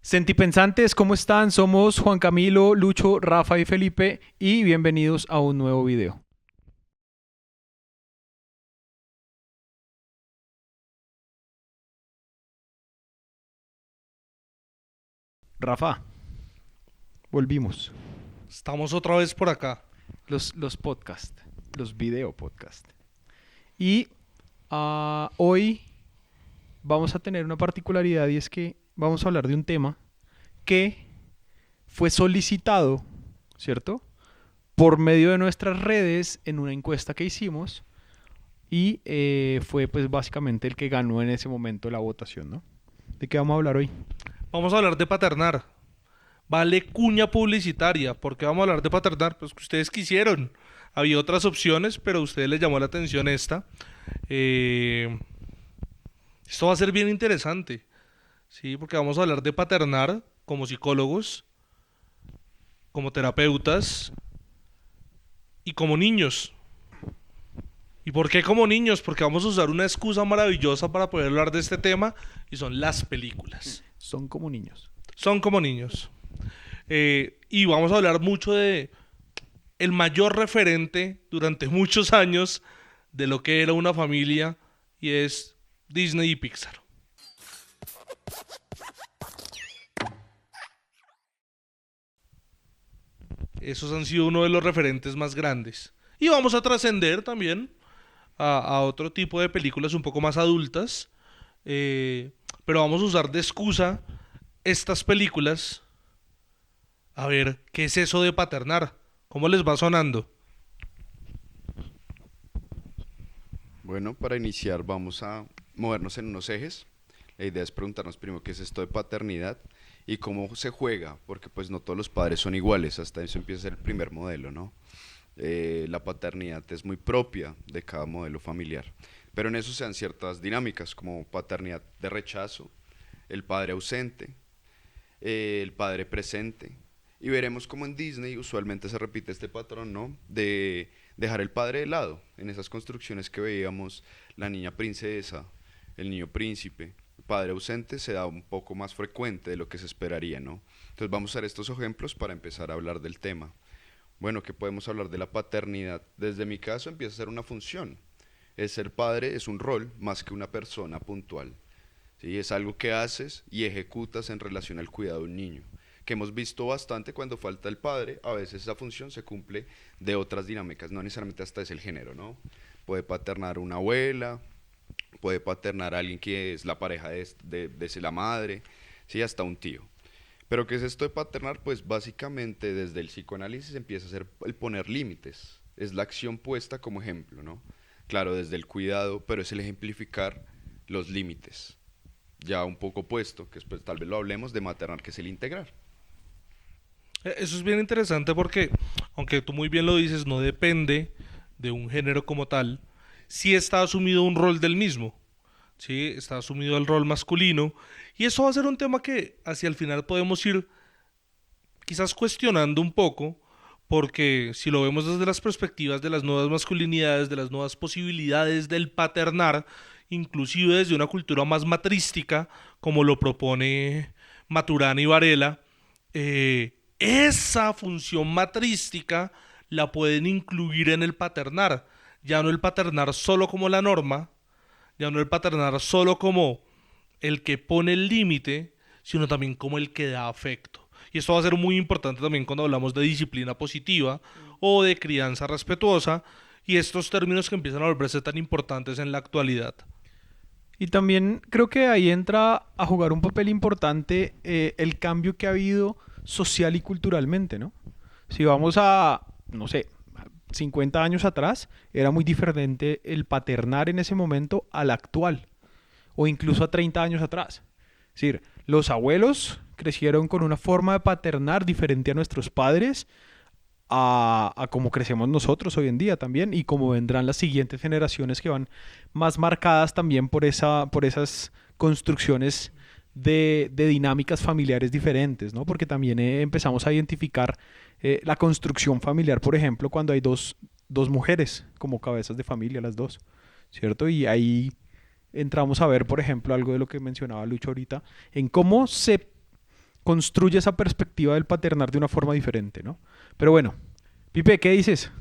Sentipensantes, ¿cómo están? Somos Juan Camilo, Lucho, Rafa y Felipe y bienvenidos a un nuevo video. Rafa, volvimos. Estamos otra vez por acá. Los podcast, los video podcast. Y hoy vamos a tener una particularidad y es que vamos a hablar de un tema que fue solicitado, ¿cierto? Por medio de nuestras redes en una encuesta que hicimos y fue pues básicamente el que ganó en ese momento la votación, ¿no? ¿De qué vamos a hablar hoy? Vamos a hablar de paternar. Vale cuña publicitaria. ¿Por qué vamos a hablar de paternar? Pues que ustedes quisieron. Había otras opciones, pero a ustedes les llamó la atención esta. Eh, Esto va a ser bien interesante. Sí, porque vamos a hablar de paternar como psicólogos, como terapeutas y como niños. ¿Y por qué como niños? Porque vamos a usar una excusa maravillosa para poder hablar de este tema y son las películas. Son como niños. Son como niños. Y vamos a hablar mucho de el mayor referente durante muchos años de lo que era una familia y es Disney y Pixar. Esos han sido uno de los referentes más grandes. Y vamos a trascender también a otro tipo de películas un poco más adultas. eh, pero vamos a usar de excusa estas películas. A ver, ¿qué es eso de paternar? ¿Cómo les va sonando? Bueno, para iniciar vamos a movernos en unos ejes. La idea es preguntarnos primero qué es esto de paternidad y cómo se juega, porque pues no todos los padres son iguales, hasta eso empieza a ser el primer modelo, ¿no? La paternidad es muy propia de cada modelo familiar, pero en eso se dan ciertas dinámicas como paternidad de rechazo, el padre ausente, el padre presente. Y veremos cómo en Disney usualmente se repite este patrón, ¿no? De dejar el padre de lado, en esas construcciones que veíamos, la niña princesa, el niño príncipe, el padre ausente se da un poco más frecuente de lo que se esperaría, ¿no? Entonces vamos a usar estos ejemplos para empezar a hablar del tema. Bueno, ¿qué podemos hablar de la paternidad? Desde mi caso empieza a ser una función. El ser padre es un rol más que una persona puntual. ¿Sí? Es algo que haces y ejecutas en relación al cuidado de un niño, que hemos visto bastante cuando falta el padre, a veces esa función se cumple de otras dinámicas, no necesariamente hasta es el género, ¿no? Puede paternar una abuela, puede paternar a alguien que es la pareja de la madre, ¿sí? Hasta un tío. Pero ¿qué es esto de paternar? Pues básicamente desde el psicoanálisis empieza a ser el poner límites, es la acción puesta como ejemplo, ¿no? Claro, desde el cuidado, pero es el ejemplificar los límites ya un poco opuesto, que después tal vez lo hablemos de maternar, que es el integrar. Eso es bien interesante porque, aunque tú muy bien lo dices, no depende de un género como tal, sí está asumido un rol del mismo, sí está asumido el rol masculino, y eso va a ser un tema que hacia el final podemos ir quizás cuestionando un poco, porque si lo vemos desde las perspectivas de las nuevas masculinidades, de las nuevas posibilidades del paternar, inclusive desde una cultura más matrística, como lo propone Maturana y Varela, esa función matrística la pueden incluir en el paternar, ya no el paternar solo como la norma, ya no el paternar solo como el que pone el límite, sino también como el que da afecto. Y esto va a ser muy importante también cuando hablamos de disciplina positiva o de crianza respetuosa y estos términos que empiezan a volverse tan importantes en la actualidad. Y también creo que ahí entra a jugar un papel importante el cambio que ha habido social y culturalmente, ¿no? Si vamos a, no sé, 50 años atrás, era muy diferente el paternar en ese momento al actual, o incluso a 30 años atrás. Es decir, los abuelos crecieron con una forma de paternar diferente a nuestros padres, a cómo crecemos nosotros hoy en día también y cómo vendrán las siguientes generaciones que van más marcadas también por esas construcciones de dinámicas familiares diferentes, ¿no? Porque también empezamos a identificar la construcción familiar, por ejemplo, cuando hay dos mujeres como cabezas de familia, las dos, ¿cierto? Y ahí entramos a ver, por ejemplo, algo de lo que mencionaba Lucho ahorita, en construye esa perspectiva del paternar de una forma diferente, ¿no? Pero bueno, Pipe, ¿qué dices?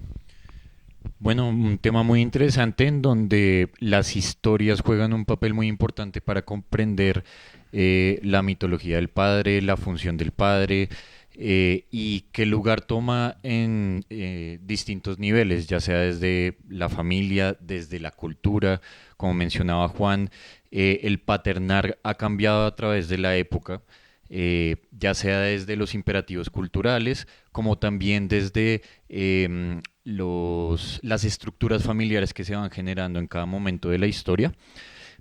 Bueno, un tema muy interesante en donde las historias juegan un papel muy importante para comprender la mitología del padre, la función del padre y qué lugar toma en distintos niveles, ya sea desde la familia, desde la cultura, como mencionaba Juan, el paternar ha cambiado a través de la época. Ya sea desde los imperativos culturales, como también desde las estructuras familiares que se van generando en cada momento de la historia.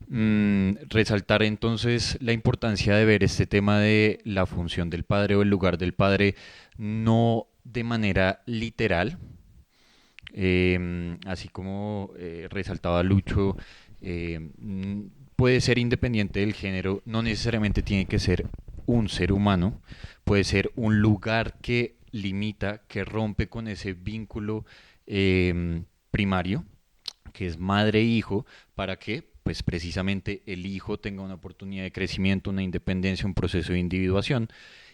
Resaltar entonces la importancia de ver este tema de la función del padre o el lugar del padre no de manera literal, así como resaltaba Lucho, puede ser independiente del género, no necesariamente tiene que ser un ser humano, puede ser un lugar que limita, que rompe con ese vínculo primario, que es madre e hijo, para que pues precisamente el hijo tenga una oportunidad de crecimiento, una independencia, un proceso de individuación,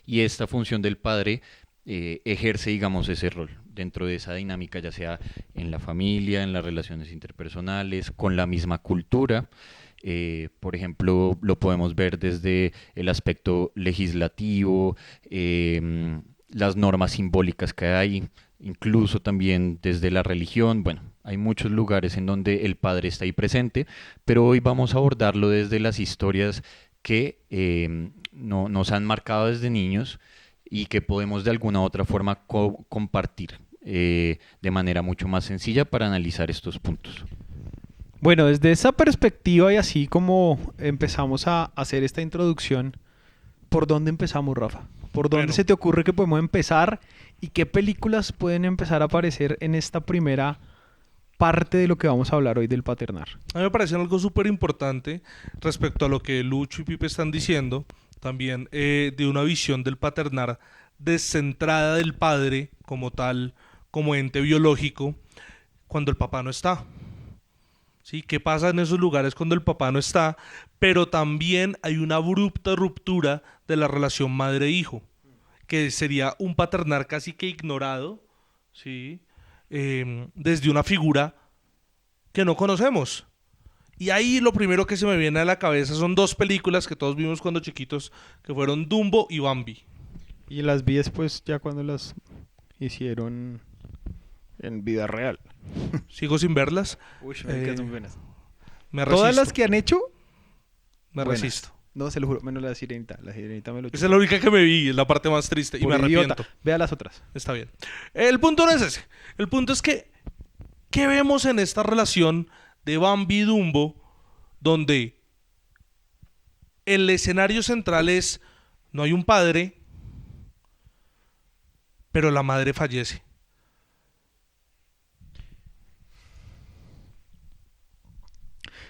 y esta función del padre ejerce, digamos, ese rol dentro de esa dinámica, ya sea en la familia, en las relaciones interpersonales, con la misma cultura. Por ejemplo, lo podemos ver desde el aspecto legislativo, las normas simbólicas que hay, incluso también desde la religión. Bueno, hay muchos lugares en donde el padre está ahí presente, pero hoy vamos a abordarlo desde las historias que nos han marcado desde niños y que podemos de alguna u otra forma compartir de manera mucho más sencilla para analizar estos puntos. Bueno, desde esa perspectiva y así como empezamos a hacer esta introducción, ¿por dónde empezamos, Rafa? ¿Por dónde se te ocurre que podemos empezar y qué películas pueden empezar a aparecer en esta primera parte de lo que vamos a hablar hoy del paternar? A mí me parece algo súper importante respecto a lo que Lucho y Pipe están diciendo, también de una visión del paternar descentrada del padre como tal, como ente biológico, cuando el papá no está. ¿Sí? ¿Qué pasa en esos lugares cuando el papá no está? Pero también hay una abrupta ruptura de la relación madre-hijo, que sería un paternar casi que ignorado, ¿sí? Desde una figura que no conocemos. Y ahí lo primero que se me viene a la cabeza son dos películas que todos vimos cuando chiquitos, que fueron Dumbo y Bambi. Y las vi después ya cuando las hicieron en vida real. ¿Sigo sin verlas? Uy, que son buenas. Me resisto. Todas las que han hecho, Me buenas. resisto. No, se lo juro, menos la Sirenita. La Sirenita me lo Esa es la única que me vi, es la parte más triste y me arrepiento. Vea las otras. Está bien. El punto no es ese. El punto es que, ¿qué vemos en esta relación de Bambi y Dumbo, donde el escenario central es, no hay un padre, pero la madre fallece?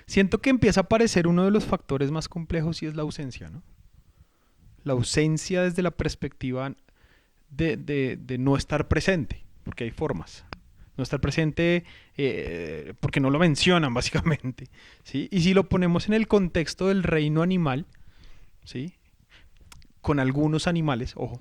Siento que empieza a aparecer uno de los factores más complejos y es la ausencia, ¿no? La ausencia desde la perspectiva de no estar presente, porque hay formas. No estar presente porque no lo mencionan, básicamente, ¿sí? Y si lo ponemos en el contexto del reino animal, ¿sí? Con algunos animales, ojo,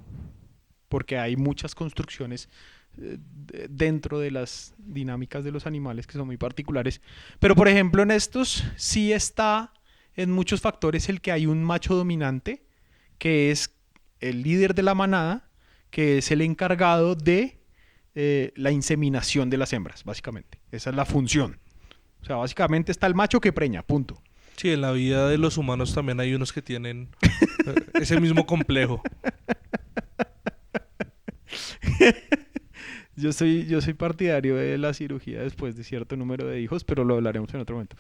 porque hay muchas construcciones dentro de las dinámicas de los animales que son muy particulares. Pero, por ejemplo, en estos sí está en muchos factores el que hay un macho dominante, que es el líder de la manada, que es el encargado de la inseminación de las hembras, básicamente. Esa es la función. O sea, básicamente está el macho que preña, punto. Sí, en la vida de los humanos también hay unos que tienen ese mismo complejo. Yo soy partidario de la cirugía después de cierto número de hijos, pero lo hablaremos en otro momento.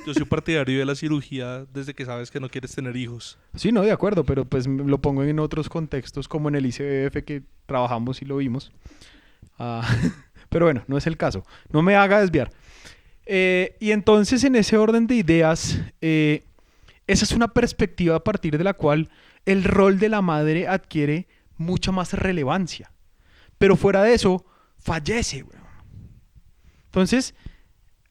Yo soy partidario de la cirugía desde que sabes que no quieres tener hijos. Sí, no, de acuerdo, pero pues lo pongo en otros contextos como en el ICBF que trabajamos y lo vimos. Pero bueno, no es el caso. No me haga desviar. Y entonces en ese orden de ideas, esa es una perspectiva a partir de la cual el rol de la madre adquiere mucha más relevancia. Pero fuera de eso, fallece. Bueno. Entonces,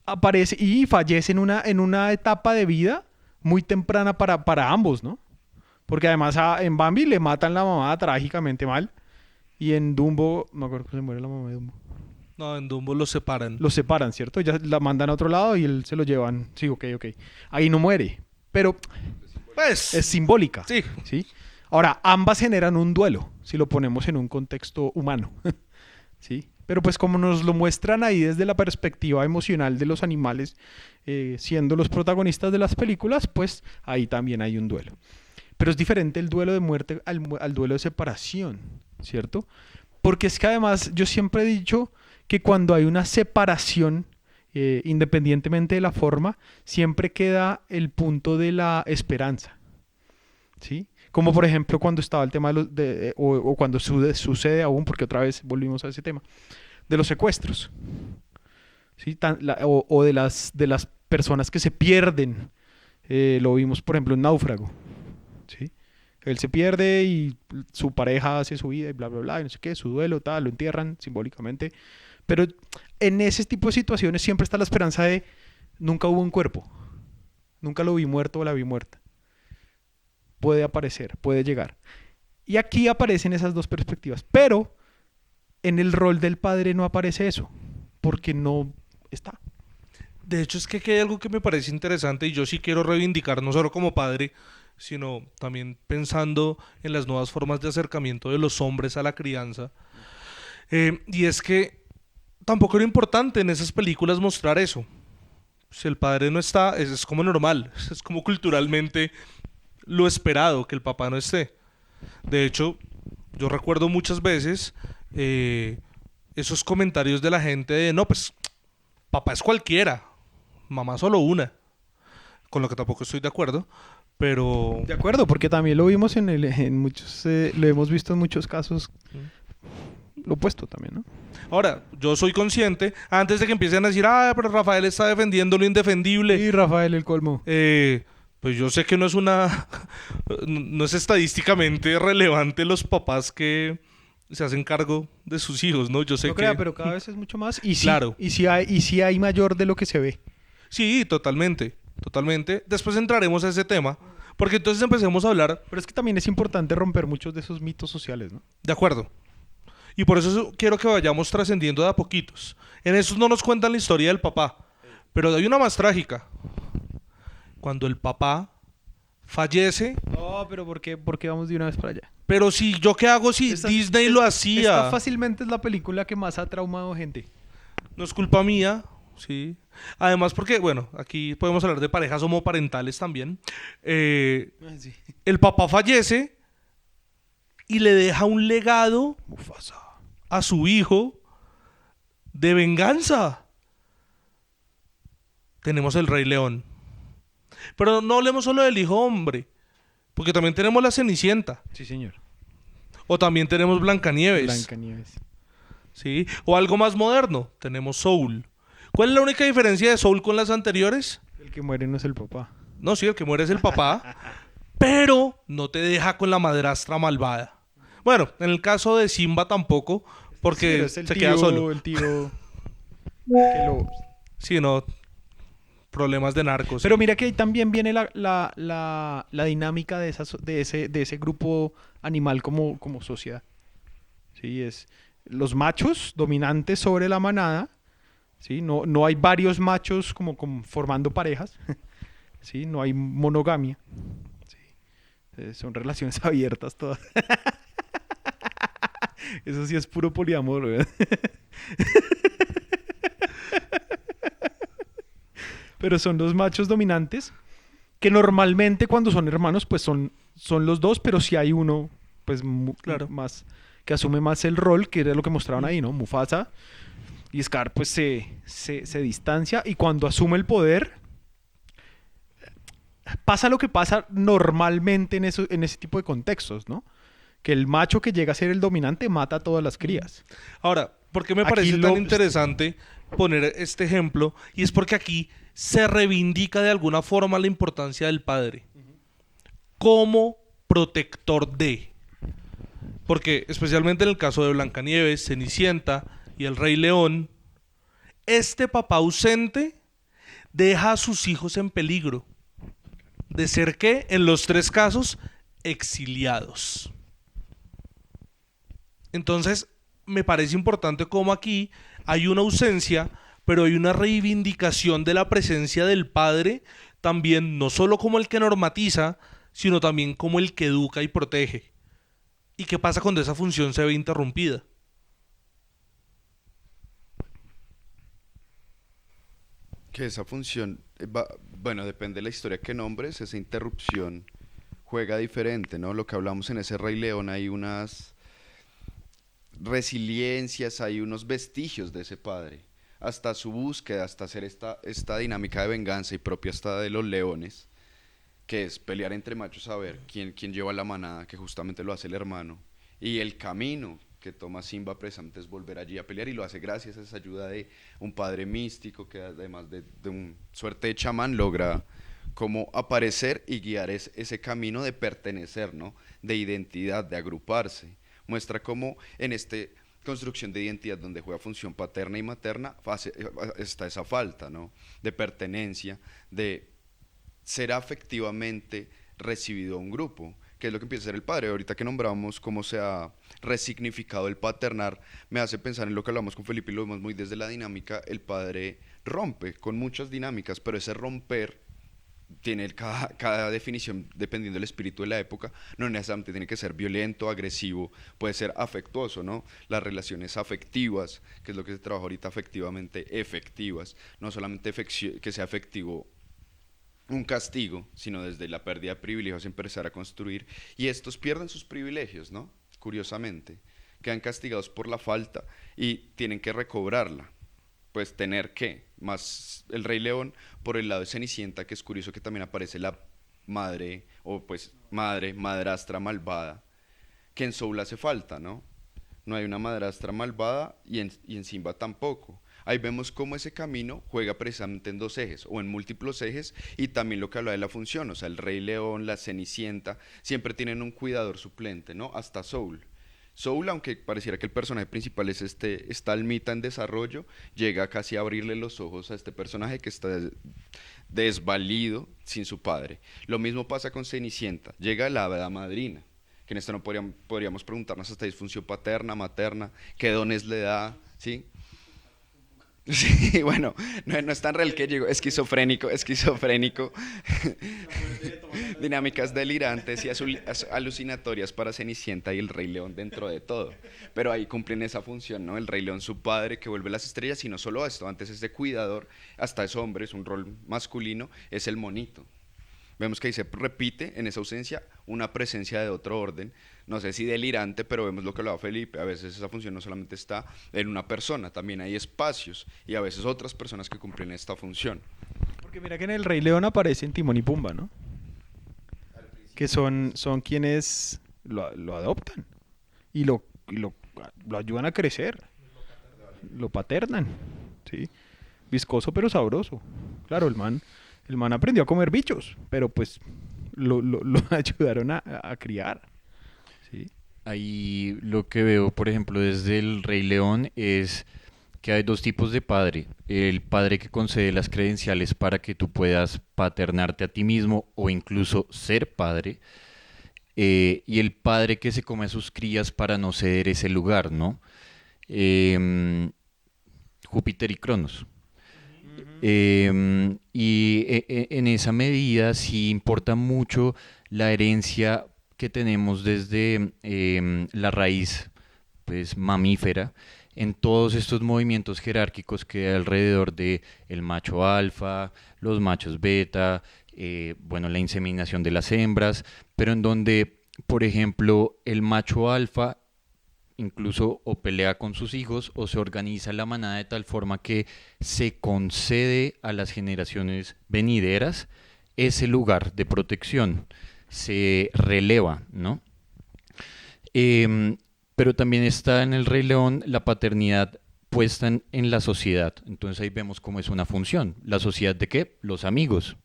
aparece y fallece en una etapa de vida muy temprana para ambos, ¿no? Porque además en Bambi le matan la mamá trágicamente mal. Y en Dumbo, no me acuerdo que se muere la mamá de Dumbo. No, en Dumbo los separan. Los separan, ¿cierto? Ya la mandan a otro lado y él se lo llevan. Sí, ok. Ahí no muere. Pero Pues, es simbólica. sí. ¿Sí? Ahora, ambas generan un duelo, si lo ponemos en un contexto humano. ¿Sí? Pero pues como nos lo muestran ahí desde la perspectiva emocional de los animales, siendo los protagonistas de las películas, pues ahí también hay un duelo. Pero es diferente el duelo de muerte al duelo de separación, ¿cierto? Porque es que además yo siempre he dicho que cuando hay una separación, independientemente de la forma, siempre queda el punto de la esperanza, ¿sí? Como por ejemplo cuando estaba el tema o cuando sucede aún, porque otra vez volvimos a ese tema, de los secuestros, ¿sí? O de las personas que se pierden. Lo vimos por ejemplo en Náufrago, ¿sí? Él se pierde y su pareja hace su vida y bla, bla, bla, y no sé qué, su duelo, tal, lo entierran simbólicamente. Pero en ese tipo de situaciones siempre está la esperanza de nunca hubo un cuerpo, nunca lo vi muerto o la vi muerta. Puede aparecer, puede llegar. Y aquí aparecen esas dos perspectivas. Pero en el rol del padre no aparece eso, porque no está. De hecho, es que aquí hay algo que me parece interesante y yo sí quiero reivindicar, no solo como padre, sino también pensando en las nuevas formas de acercamiento de los hombres a la crianza. Y es que tampoco era importante en esas películas mostrar eso. Si el padre no está, es como normal, es como culturalmente lo esperado, que el papá no esté. De hecho, yo recuerdo muchas veces esos comentarios de la gente de, no, pues, papá es cualquiera, mamá solo una. Con lo que tampoco estoy de acuerdo, pero... De acuerdo, porque también lo vimos en muchos, lo hemos visto en muchos casos, lo opuesto también, ¿no? Ahora, yo soy consciente, antes de que empiecen a decir, pero Rafael está defendiendo lo indefendible. Y Rafael el colmo. Pues yo sé que no es estadísticamente relevante los papás que se hacen cargo de sus hijos, ¿no? Yo sé No que... crea, pero cada vez es mucho más. Y sí, Claro. y sí hay mayor de lo que se ve. Sí, totalmente. Después entraremos a ese tema, porque entonces empecemos a hablar... Pero es que también es importante romper muchos de esos mitos sociales, ¿no? De acuerdo. Y por eso quiero que vayamos trascendiendo de a poquitos. En esos no nos cuentan la historia del papá, pero hay una más trágica. Cuando el papá fallece... No, pero ¿por qué vamos de una vez para allá? Pero si yo qué hago si Disney lo hacía. Esta fácilmente es la película que más ha traumado gente. No es culpa mía, sí. Además porque, bueno, aquí podemos hablar de parejas homoparentales también. Sí. El papá fallece y le deja un legado Mufasa. a su hijo de venganza. Tenemos el Rey León. Pero no hablemos solo del hijo hombre, porque también tenemos la Cenicienta. Sí, señor. O también tenemos Blancanieves. Blancanieves. ¿Sí? O algo más moderno, tenemos Soul. ¿Cuál es la única diferencia de Soul con las anteriores? El que muere no es el papá. No, sí, el que muere es el papá, pero no te deja con la madrastra malvada. Bueno, en el caso de Simba tampoco, porque Sí, es el se tío, queda solo. El tío que lo... Sí, no, problemas de narcos. Pero mira que ahí también viene la dinámica de ese grupo animal como sociedad. Sí, es los machos dominantes sobre la manada. ¿Sí? No hay varios machos como formando parejas. ¿Sí? No hay monogamia. ¿Sí? Son relaciones abiertas todas. Eso sí es puro poliamor, ¿verdad? Pero son los machos dominantes que normalmente cuando son hermanos pues son los dos, pero si hay uno pues Claro. más que asume más el rol, que era lo que mostraban ahí, ¿no? Mufasa y Scar pues se distancia y cuando asume el poder pasa lo que pasa normalmente en ese tipo de contextos, ¿no? Que el macho que llega a ser el dominante mata a todas las crías. Ahora, ¿por qué me Aquí parece lo- tan interesante poner este ejemplo? Y es porque aquí se reivindica de alguna forma la importancia del padre como protector de. Porque especialmente en el caso de Blancanieves, Cenicienta y el Rey León, este papá ausente deja a sus hijos en peligro. ¿De ser qué? En los tres casos, exiliados. Entonces, me parece importante cómo aquí hay una ausencia, pero hay una reivindicación de la presencia del padre, también no solo como el que normatiza, sino también como el que educa y protege. ¿Y qué pasa cuando esa función se ve interrumpida? Que esa función, bueno, depende de la historia que nombres, esa interrupción juega diferente, ¿no? Lo que hablamos en ese Rey León, hay unas resiliencias, hay unos vestigios de ese padre, hasta su búsqueda, hasta hacer esta dinámica de venganza y propia hasta de los leones, que es pelear entre machos a ver quién lleva la manada, que justamente lo hace el hermano, y el camino que toma Simba precisamente es volver allí a pelear, y lo hace gracias a esa ayuda de un padre místico que además de un suerte de chamán logra como aparecer y guiar ese camino de pertenecer, ¿no? De identidad, de agruparse. Muestra cómo en esta construcción de identidad donde juega función paterna y materna está esa falta, ¿no? De pertenencia, de ser afectivamente recibido a un grupo, que es lo que empieza a ser el padre. Ahorita que nombramos cómo se ha resignificado el paternar, me hace pensar en lo que hablamos con Felipe y lo vemos muy desde la dinámica. El padre rompe con muchas dinámicas, pero ese romper tiene cada definición dependiendo del espíritu de la época. No necesariamente tiene que ser violento, agresivo, puede ser afectuoso, ¿no? Las relaciones afectivas, que es lo que se trabaja ahorita, afectivamente efectivas, no solamente que sea afectivo un castigo, sino desde la pérdida de privilegios empezar a construir, y estos pierden sus privilegios, ¿no? Curiosamente, quedan castigados por la falta y tienen que recobrarla. Pues tener que, más el Rey León por el lado de Cenicienta, que es curioso que también aparece la madre, o pues madrastra malvada, que en Soul hace falta, ¿no? No hay una madrastra malvada y en Simba tampoco. Ahí vemos cómo ese camino juega precisamente en dos ejes, o en múltiples ejes, y también lo que habla de la función, o sea, el Rey León, la Cenicienta, siempre tienen un cuidador suplente, ¿no? Hasta Soul. Soul, aunque pareciera que el personaje principal es esta almita en desarrollo, llega casi a abrirle los ojos a este personaje que está desvalido sin su padre. Lo mismo pasa con Cenicienta, llega la hada madrina, que en esto no podríamos preguntarnos hasta disfunción paterna, materna, qué dones le da, ¿sí? Sí, bueno, no es tan real que llegó, esquizofrénico, dinámicas delirantes y alucinatorias para Cenicienta y el Rey León dentro de todo, pero ahí cumplen esa función, ¿no? El Rey León, su padre que vuelve las estrellas, y no solo esto, antes es de cuidador, hasta es hombre, es un rol masculino, es el monito. Vemos que ahí se repite en esa ausencia una presencia de otro orden, no sé si delirante, pero vemos lo que hablaba Felipe, a veces esa función no solamente está en una persona, también hay espacios y a veces otras personas que cumplen esta función. Porque mira que en el Rey León aparecen Timón y Pumba, ¿no? Que son quienes lo adoptan y lo ayudan a crecer, lo paternan, ¿sí? Viscoso pero sabroso. Claro, el man aprendió a comer bichos, pero pues lo ayudaron a criar, ¿sí? Ahí lo que veo, por ejemplo, desde el Rey León es que hay dos tipos de padre. El padre que concede las credenciales para que tú puedas paternarte a ti mismo o incluso ser padre. Y el padre que se come a sus crías para no ceder ese lugar, ¿no? Júpiter y Cronos. En esa medida sí importa mucho la herencia que tenemos desde la raíz pues, mamífera en todos estos movimientos jerárquicos que hay alrededor de el macho alfa, los machos beta, bueno, la inseminación de las hembras, pero en donde, por ejemplo, el macho alfa incluso o pelea con sus hijos o se organiza la manada de tal forma que se concede a las generaciones venideras ese lugar de protección, se releva, ¿no? Pero también está en el Rey León la paternidad puesta en la sociedad, entonces ahí vemos cómo es una función, ¿la sociedad de qué? Los amigos.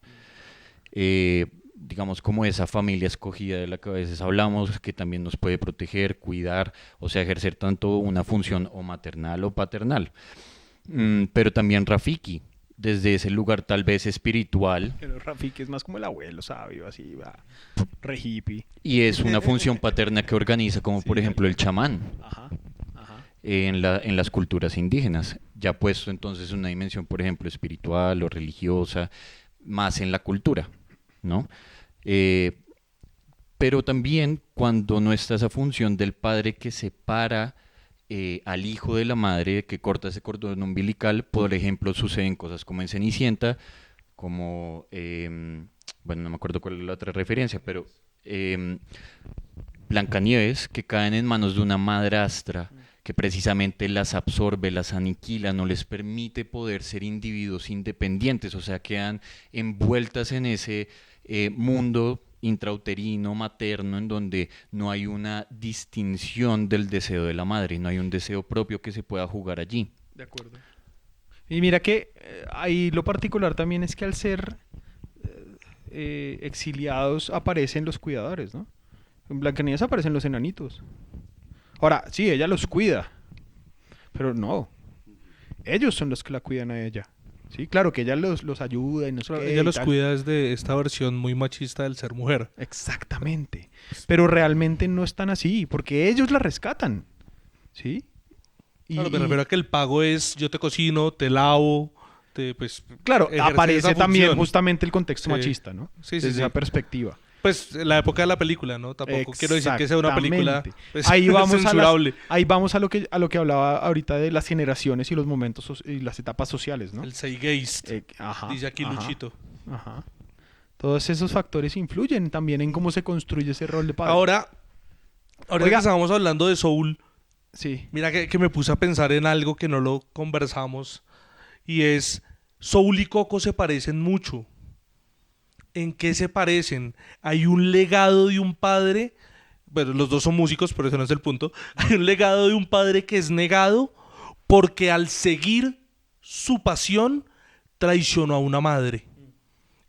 Digamos como esa familia escogida de la que a veces hablamos, que también nos puede proteger, cuidar, o sea, ejercer tanto una función o maternal o paternal. Pero también Rafiki, desde ese lugar tal vez espiritual, Pero Rafiki es más como el abuelo sabio, así, va, re hippie. y es una función paterna que organiza, como por ejemplo el chamán Ajá, ajá. en las culturas indígenas, ya puesto entonces una dimensión, por ejemplo, espiritual o religiosa, más en la cultura, ¿no? Eh, pero también cuando no está esa función del padre que separa al hijo de la madre, que corta ese cordón umbilical, por ejemplo, suceden cosas como en Cenicienta, como, bueno, no me acuerdo cuál es la otra referencia, pero Blancanieves, que caen en manos de una madrastra que precisamente las absorbe, las aniquila, no les permite poder ser individuos independientes, o sea, quedan envueltas en ese mundo intrauterino, materno, en donde no hay una distinción del deseo de la madre, no hay un deseo propio que se pueda jugar allí. De acuerdo. Y mira que ahí lo particular también es que al ser exiliados aparecen los cuidadores, ¿no? En Blancanieves aparecen los enanitos. Ahora, sí, ella los cuida, pero no. Ellos son los que la cuidan a ella. Sí, claro que ella los ayuda y no sé Claro, qué ella y los tal. cuida desde esta versión muy machista del ser mujer. Exactamente. Pero realmente no están así, porque ellos la rescatan. ¿Sí? Claro, me refiero a que el pago es yo te cocino, te lavo, pues claro, ejerce aparece esa también función. justamente el contexto Sí. machista, ¿no? Sí, sí, Desde esa sí. perspectiva. Pues la época de la película, ¿no? Tampoco quiero decir que sea una película Exactamente. pues, Ahí vamos censurable. ahí vamos a lo que hablaba ahorita de las generaciones y los momentos y las etapas sociales, ¿no? El Zeitgeist, Ajá, dice aquí ajá, Luchito. ajá. Todos esos factores influyen también en cómo se construye ese rol de padre. Ahora Oiga. que estábamos hablando de Soul, Sí. mira que me puse a pensar en algo que no lo conversamos y es Soul y Coco se parecen mucho. ¿En qué se parecen? Hay un legado de un padre, bueno, los dos son músicos, pero ese no es el punto. Hay un legado de un padre que es negado porque al seguir su pasión traicionó a una madre.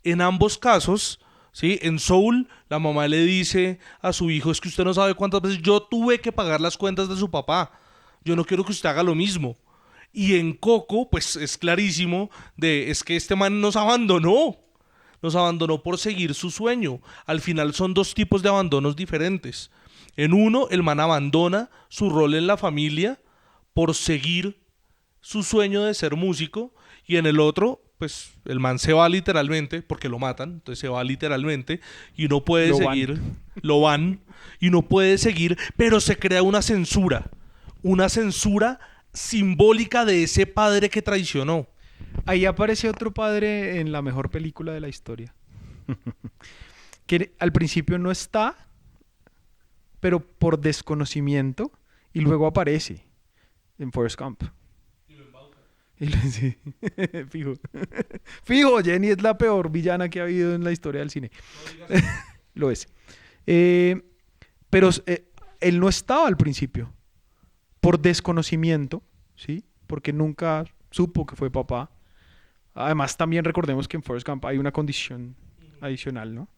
En ambos casos, ¿sí? En Soul, la mamá le dice a su hijo, es que usted no sabe cuántas veces yo tuve que pagar las cuentas de su papá. Yo no quiero que usted haga lo mismo. Y en Coco, pues es clarísimo es que este man nos abandonó. Nos abandonó por seguir su sueño. Al final son dos tipos de abandonos diferentes. En uno, el man abandona su rol en la familia por seguir su sueño de ser músico. Y en el otro, pues el man se va literalmente, porque lo matan, entonces se va literalmente y no puede Lo seguir. Lo van y no puede seguir, pero se crea una censura simbólica de ese padre que traicionó. Ahí aparece otro padre en la mejor película de la historia. Que al principio no está, pero por desconocimiento, y luego aparece en Forrest Gump. Sí. Fijo. Fijo, Jenny es la peor villana que ha habido en la historia del cine. Lo es. Pero él no estaba al principio. Por desconocimiento, ¿sí? Porque nunca supo que fue papá. Además, también recordemos que en Forrest Gump hay una condición adicional, ¿no?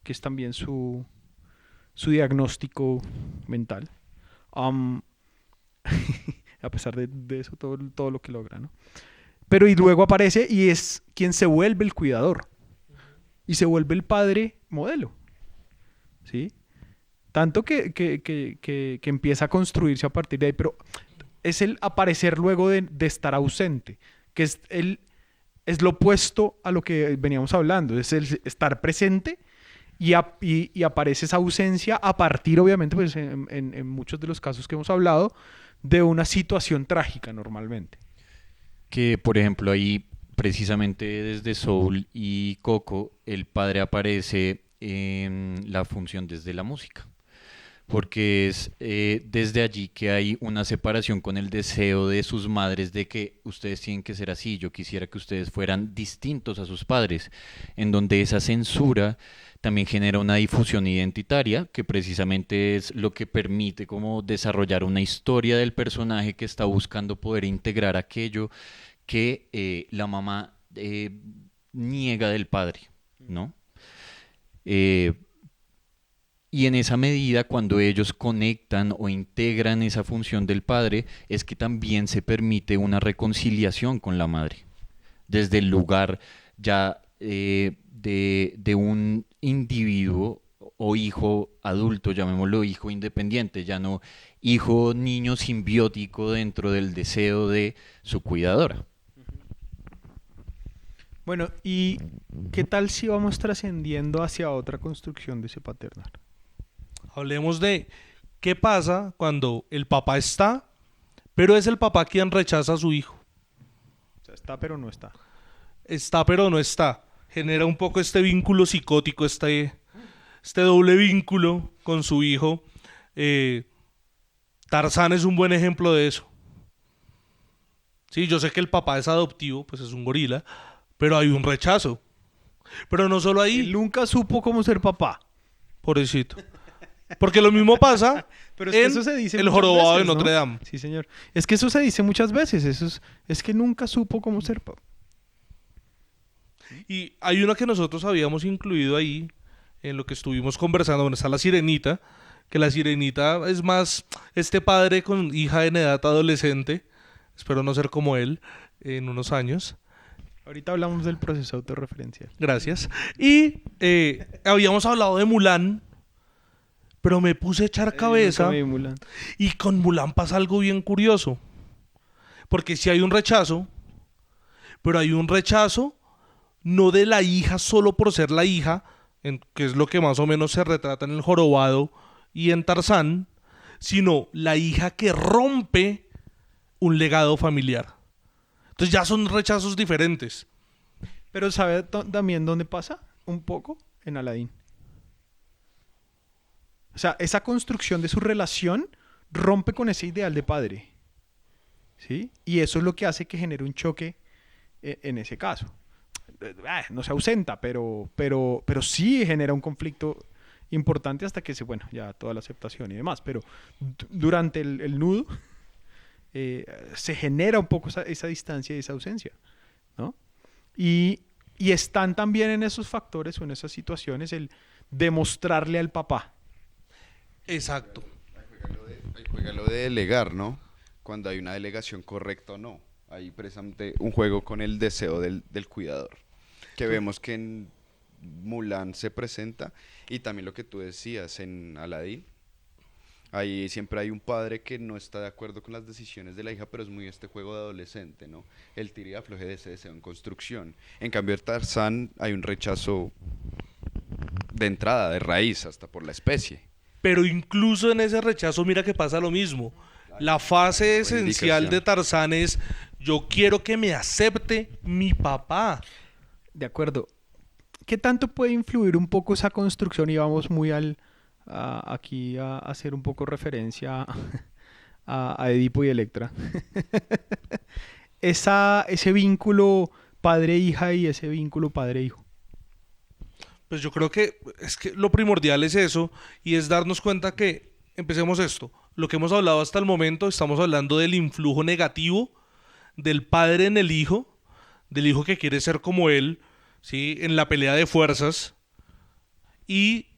Que es también su diagnóstico mental. A pesar de eso, todo lo que logra, ¿no? Pero y luego aparece y es quien se vuelve el cuidador. Y se vuelve el padre modelo. ¿Sí? Tanto que empieza a construirse a partir de ahí. Pero es el aparecer luego de estar ausente. Que es lo opuesto a lo que veníamos hablando. Es el estar presente y aparece esa ausencia a partir, obviamente, pues en muchos de los casos que hemos hablado, de una situación trágica normalmente. Que, por ejemplo, ahí precisamente desde Soul y Coco, el padre aparece en la función desde la música. Porque es desde allí que hay una separación con el deseo de sus madres de que ustedes tienen que ser así, yo quisiera que ustedes fueran distintos a sus padres, en donde esa censura también genera una difusión identitaria, que precisamente es lo que permite como desarrollar una historia del personaje que está buscando poder integrar aquello que la mamá niega del padre, ¿no? Y en esa medida, cuando ellos conectan o integran esa función del padre, es que también se permite una reconciliación con la madre. desde el lugar ya de un individuo o hijo adulto, llamémoslo hijo independiente, ya no hijo niño simbiótico dentro del deseo de su cuidadora. Bueno, ¿y qué tal si vamos trascendiendo hacia otra construcción de ese paternal? Hablemos de qué pasa cuando el papá está, pero es el papá quien rechaza a su hijo. O sea, está pero no está. Está, pero no está. Genera un poco este vínculo psicótico, este doble vínculo con su hijo. Tarzán es un buen ejemplo de eso. Sí, yo sé que el papá es adoptivo, pues es un gorila, pero hay un rechazo. Pero no solo ahí, Él nunca supo cómo ser papá. pobrecito. Porque lo mismo pasa Pero es que en eso se dice El muchas jorobado de veces, ¿no? Notre Dame. Sí, señor. Es que eso se dice muchas veces. Es que nunca supo cómo ser papá. Y hay una que nosotros habíamos incluido ahí, en lo que estuvimos conversando, donde está la Sirenita, que la Sirenita es más este padre con hija en edad adolescente, espero no ser como él en unos años, Ahorita hablamos del proceso autorreferencial. gracias, y habíamos hablado de Mulan, pero me puse a echar cabeza, Nunca me vi Mulan. y con Mulan pasa algo bien curioso, porque si hay un rechazo, pero hay un rechazo no de la hija solo por ser la hija, que es lo que más o menos se retrata en El Jorobado y en Tarzán, sino la hija que rompe un legado familiar. Entonces ya son rechazos diferentes. Pero ¿sabe también dónde pasa? Un poco en Aladdin. O sea, esa construcción de su relación rompe con ese ideal de padre. ¿Sí? Y eso es lo que hace que genere un choque en ese caso. No se ausenta, pero sí genera un conflicto importante hasta que bueno, ya toda la aceptación y demás. Pero durante el nudo se genera un poco esa distancia y esa ausencia, ¿no? Y están también en esos factores o en esas situaciones el demostrarle al papá. Exacto. Ahí juega lo de delegar, ¿no? Cuando hay una delegación correcta o no. Hay precisamente un juego con el deseo del cuidador. Que vemos que en Mulan se presenta. Y también lo que tú decías en Aladdin. Ahí siempre hay un padre que no está de acuerdo con las decisiones de la hija, pero es muy este juego de adolescente, ¿no? El tira y afloje de ese deseo en construcción. En cambio, en Tarzán hay un rechazo de entrada, de raíz, hasta por la especie. Pero incluso en ese rechazo, mira que pasa lo mismo. La fase esencial de Tarzán es: yo quiero que me acepte mi papá. De acuerdo. ¿Qué tanto puede influir un poco esa construcción? Y vamos muy aquí a hacer un poco referencia a Edipo y Electra. Ese vínculo padre-hija y ese vínculo padre-hijo. Pues yo creo que es que lo primordial es eso, y es darnos cuenta que, empecemos esto, lo que hemos hablado hasta el momento, estamos hablando del influjo negativo del padre en el hijo, del hijo que quiere ser como él, ¿sí? En la pelea de fuerzas, y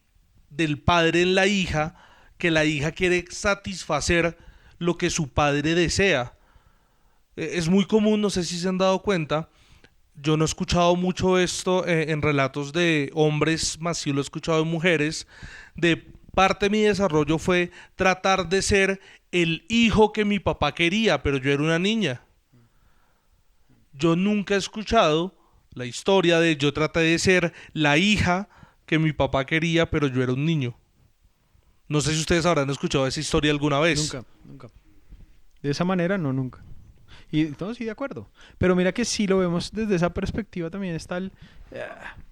del padre en la hija, que la hija quiere satisfacer lo que su padre desea. Es muy común, no sé si se han dado cuenta, yo no he escuchado mucho esto en relatos de hombres, más sí lo he escuchado de mujeres. De parte de mi desarrollo fue tratar de ser el hijo que mi papá quería, pero yo era una niña. Yo nunca he escuchado la historia de yo traté de ser la hija que mi papá quería, pero yo era un niño. No sé si ustedes habrán escuchado esa historia alguna vez. Nunca. De esa manera, no, nunca. Y todos sí, de acuerdo. Pero mira que si lo vemos desde esa perspectiva también está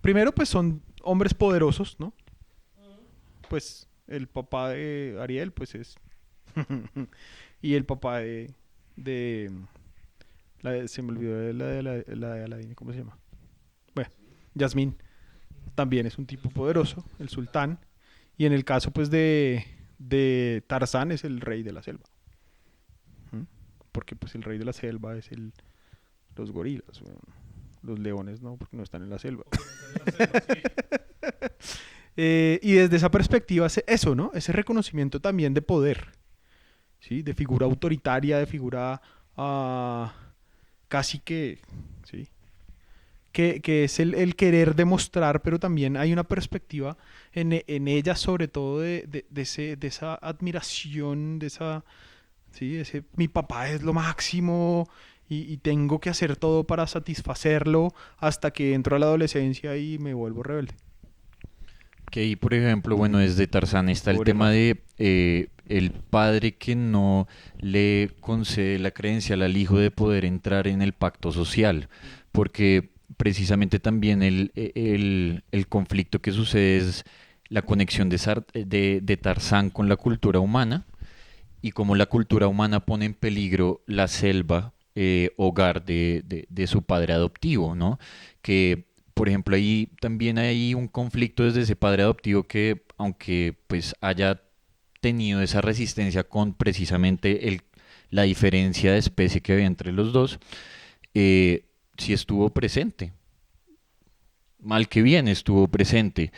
primero, pues son hombres poderosos, ¿no? Pues el papá de Ariel, pues es... y el papá se me olvidó la de Aladdin, ¿cómo se llama? Bueno, Yasmín también es un tipo poderoso, el sultán. Y en el caso, pues, de Tarzán es el rey de la selva. Porque pues el rey de la selva es los gorilas, los leones no, porque no están en la selva. Y desde esa perspectiva, eso, ¿no? Ese reconocimiento también de poder, ¿sí? De figura autoritaria, de figura casi que, ¿sí? que es el querer demostrar, pero también hay una perspectiva en ella, sobre todo de esa admiración, sí, mi papá es lo máximo y tengo que hacer todo para satisfacerlo hasta que entro a la adolescencia y me vuelvo rebelde. Que ahí, por ejemplo, bueno, desde Tarzán está el Pobre tema de el padre que no le concede la credencial al hijo de poder entrar en el pacto social, porque precisamente también el conflicto que sucede es la conexión de Tarzán con la cultura humana y cómo la cultura humana pone en peligro la selva, hogar de su padre adoptivo, ¿no? Que por ejemplo, ahí también hay un conflicto desde ese padre adoptivo que, aunque pues haya tenido esa resistencia con precisamente la diferencia de especie que había entre los dos, sí estuvo presente. Mal que bien estuvo presente.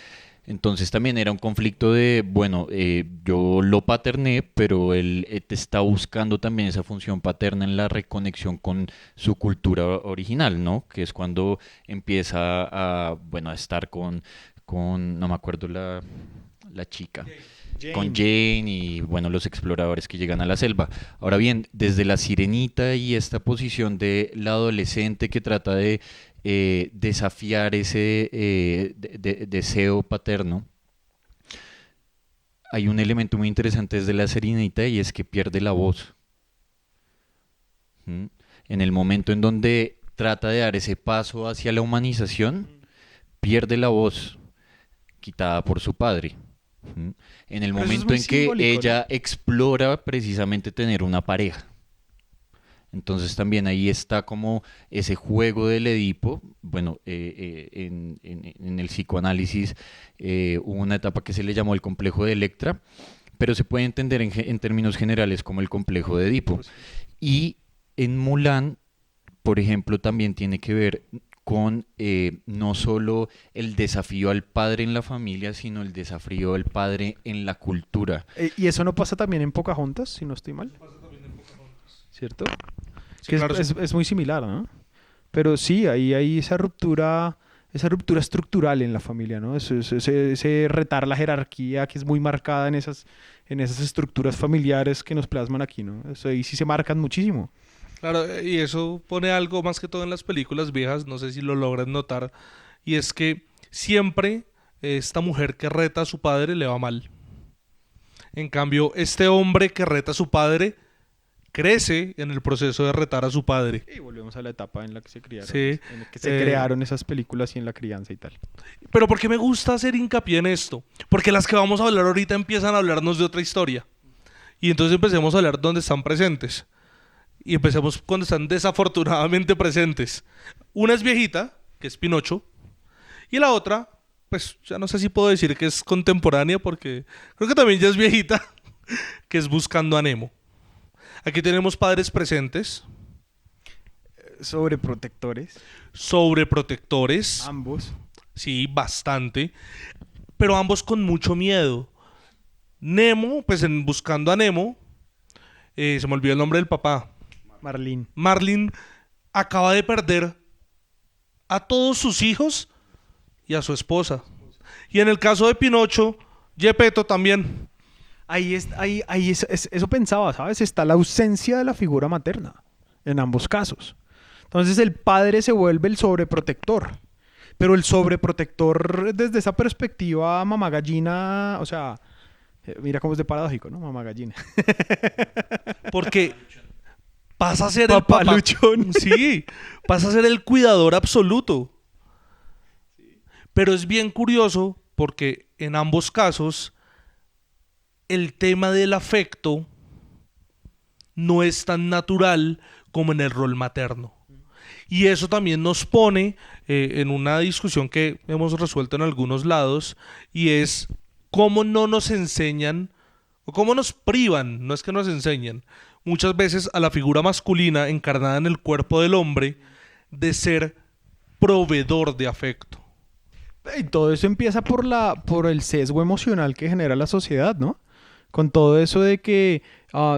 Entonces también era un conflicto de, bueno, yo lo paterné, pero él te está buscando también esa función paterna en la reconexión con su cultura original, ¿no? Que es cuando empieza bueno, a estar no me acuerdo la chica, con Jane y, bueno, los exploradores que llegan a la selva. Ahora bien, desde la sirenita y esta posición de la adolescente que trata de desafiar ese deseo paterno, hay un elemento muy interesante desde la sirenita y es que pierde la voz. ¿Mm? En el momento en donde trata de dar ese paso hacia la humanización, pierde la voz, quitada por su padre. ¿Mm? En el Pero eso es momento muy en que simbólico, ella explora precisamente tener una pareja. Entonces también ahí está como ese juego del Edipo. Bueno, en el psicoanálisis hubo una etapa que se le llamó el complejo de Electra, pero se puede entender en términos generales como el complejo de Edipo. Y en Mulan, por ejemplo, también tiene que ver con no solo el desafío al padre en la familia, sino el desafío al padre en la cultura. ¿Y eso no pasa también en Pocahontas, si no estoy mal? ¿Cierto? Sí, Que claro, es muy similar, ¿no? Pero sí, ahí hay esa ruptura estructural en la familia, ¿no? Ese retar la jerarquía que es muy marcada en esas estructuras familiares que nos plasman aquí, ¿no? Eso ahí sí se marcan muchísimo. claro, y eso pone algo más que todo en las películas viejas, no sé si lo logran notar, y es que siempre esta mujer que reta a su padre le va mal. En cambio, este hombre que reta a su padre crece en el proceso de retar a su padre. Y volvemos a la etapa en la que se criaron, Sí, en la que se crearon esas películas y en la crianza y tal. pero ¿por qué me gusta hacer hincapié en esto? Porque las que vamos a hablar ahorita empiezan a hablarnos de otra historia. Y entonces empecemos a hablar donde están presentes. Y empecemos cuando están desafortunadamente presentes. Una es viejita, que es Pinocho, y la otra, pues ya no sé si puedo decir que es contemporánea, porque creo que también ya es viejita, que es Buscando a Nemo. Aquí tenemos padres presentes, Sobreprotectores, sobreprotectores, ambos. sí, bastante, pero ambos con mucho miedo. Nemo, pues en Buscando a Nemo, se me olvidó el nombre del papá. Marlene. Marlin acaba de perder a todos sus hijos y a su esposa. Y en el caso de Pinocho, Gepetto también. Ahí eso pensaba, ¿sabes? Está la ausencia de la figura materna en ambos casos. Entonces el padre se vuelve el sobreprotector. Pero el sobreprotector desde esa perspectiva mamá gallina, o sea, mira cómo es de paradójico, ¿no? Mamá gallina. Porque pasa a ser el Papá papá. luchón. Sí, pasa a ser el cuidador absoluto. Pero es bien curioso porque en ambos casos el tema del afecto no es tan natural como en el rol materno. Y eso también nos pone en una discusión que hemos resuelto en algunos lados, y es cómo no nos enseñan, o cómo nos privan, no es que nos enseñan, muchas veces a la figura masculina encarnada en el cuerpo del hombre de ser proveedor de afecto. Y todo eso empieza por el sesgo emocional que genera la sociedad, ¿no? con todo eso de que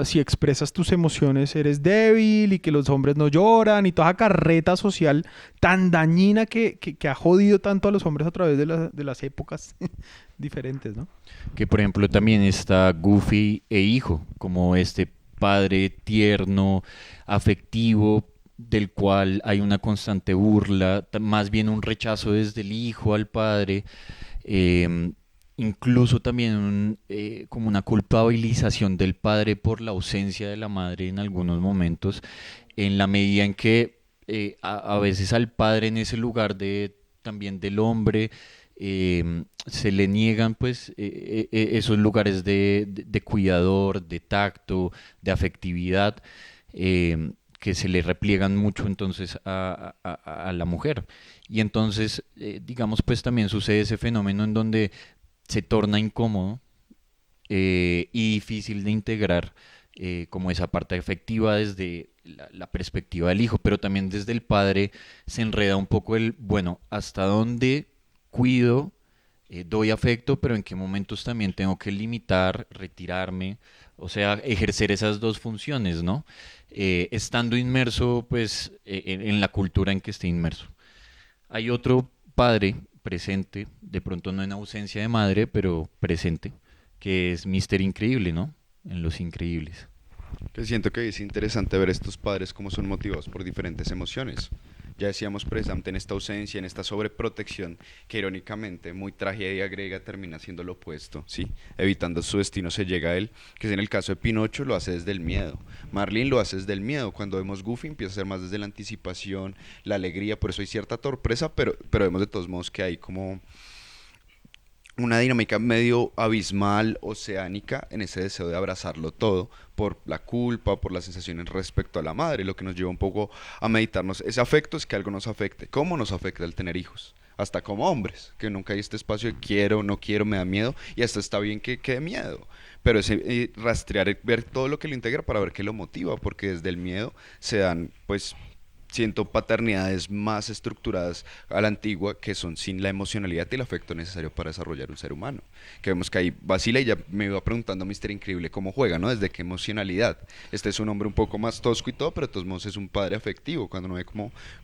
si expresas tus emociones eres débil y que los hombres no lloran y toda esa carreta social tan dañina que ha jodido tanto a los hombres a través de las épocas diferentes, ¿no? Que por ejemplo también está Goofy e hijo, como este padre tierno, afectivo, del cual hay una constante burla, más bien un rechazo desde el hijo al padre, incluso también como una culpabilización del padre por la ausencia de la madre en algunos momentos, en la medida en que a veces al padre en ese lugar también del hombre se le niegan pues esos lugares de cuidador, de tacto, de afectividad, que se le repliegan mucho entonces a la mujer. Y entonces, digamos, pues también sucede ese fenómeno en donde se torna incómodo y difícil de integrar como esa parte afectiva desde la perspectiva del hijo, pero también desde el padre se enreda un poco bueno, ¿hasta dónde cuido, doy afecto, pero en qué momentos también tengo que limitar, retirarme? O sea, ejercer esas dos funciones, ¿no? Estando inmerso, pues, en la cultura en que esté inmerso. Hay otro padre presente, de pronto no en ausencia de madre, pero presente, que es Mister Increíble, ¿no? En Los Increíbles. Que siento que es interesante ver estos padres cómo son motivados por diferentes emociones. Ya decíamos precisamente en esta ausencia, en esta sobreprotección, que irónicamente, muy tragedia griega, termina siendo lo opuesto, ¿sí? Evitando su destino se llega a él, que es en el caso de Pinocho lo hace desde el miedo. Marlene lo hace desde el miedo. Cuando vemos Goofy empieza a ser más desde la anticipación, la alegría, por eso hay cierta torpeza, pero vemos de todos modos que hay como una dinámica medio abismal, oceánica, en ese deseo de abrazarlo todo, por la culpa, por las sensaciones respecto a la madre, lo que nos lleva un poco a meditarnos. Ese afecto es que algo nos afecte. ¿Cómo nos afecta el tener hijos? Hasta como hombres, que nunca hay este espacio de quiero, no quiero, me da miedo, y hasta está bien que dé miedo. Pero ese rastrear, ver todo lo que lo integra para ver qué lo motiva, porque desde el miedo se dan, pues, siento paternidades más estructuradas a la antigua que son sin la emocionalidad y el afecto necesario para desarrollar un ser humano. Que vemos que ahí vacila y ya me iba preguntando Mister Increíble cómo juega, ¿no? Desde qué emocionalidad. Este es un hombre un poco más tosco y todo, pero de todos modos es un padre afectivo. Cuando uno ve